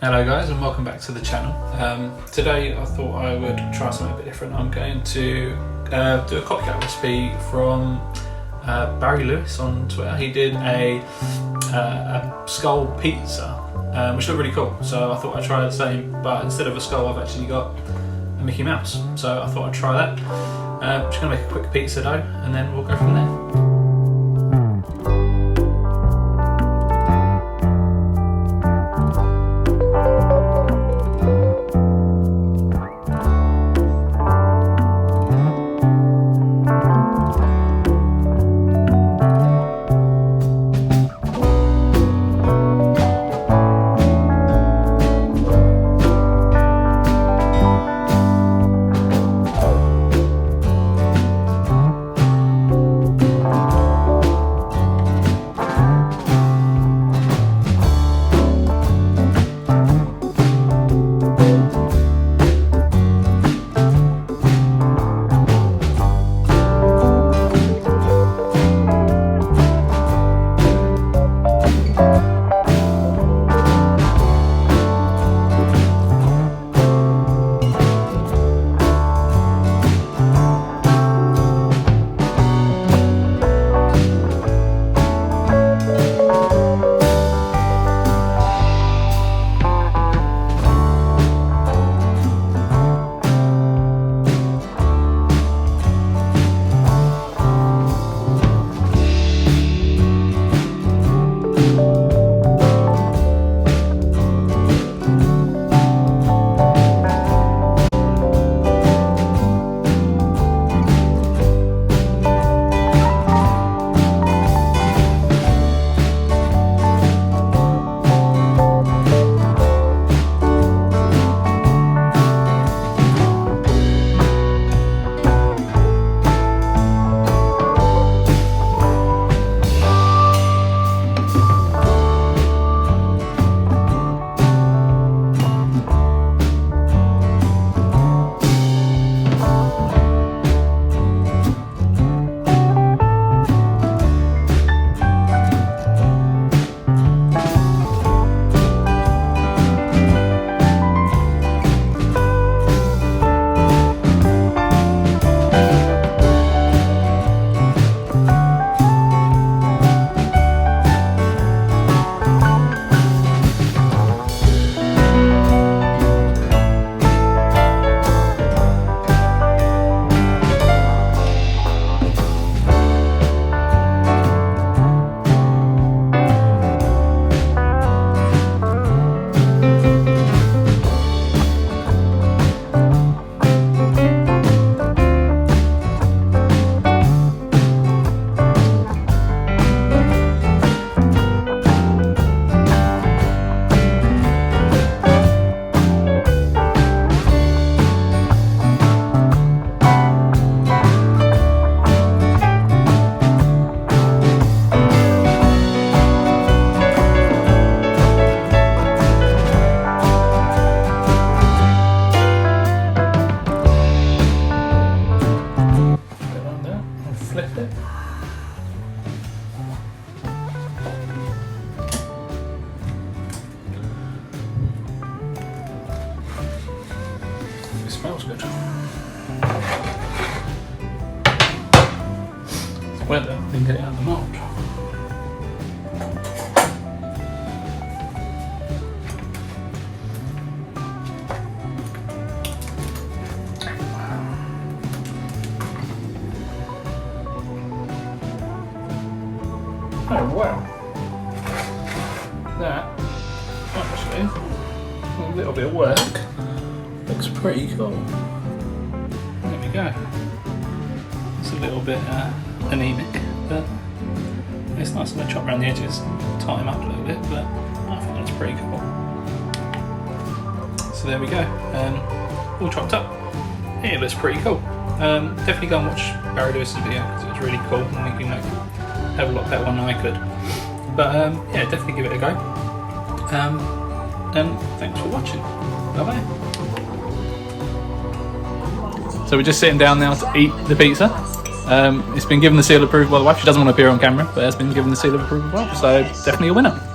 Hello guys, and welcome back to the channel. Today I thought I would try something a bit different. I'm going to do a copycat recipe from Barry Lewis on Twitter. He did a skull pizza, which looked really cool, so I thought I'd try the same, but instead of a skull I've actually got a Mickey Mouse, so I thought I'd try that. I'm just going to make a quick pizza dough and then we'll go from there. Flip it. It smells good. It's wet though, I didn't get it out of the mould. Oh wow, that actually, a little bit of work, looks pretty cool. There we go. It's a little bit anemic, but it's nice. I'm going to chop around the edges, tie them up a little bit, but I think that's pretty cool. So there we go, all chopped up. Yeah, it looks pretty cool. Definitely go and watch Barry Lewis's video because it was really cool, and you can have a lot better one than I could. But yeah, definitely give it a go. And thanks for watching. Bye bye. So we're just sitting down now to eat the pizza. It's been given the seal of approval by the wife. She doesn't want to appear on camera, but it's been given the seal of approval as well. So definitely a winner.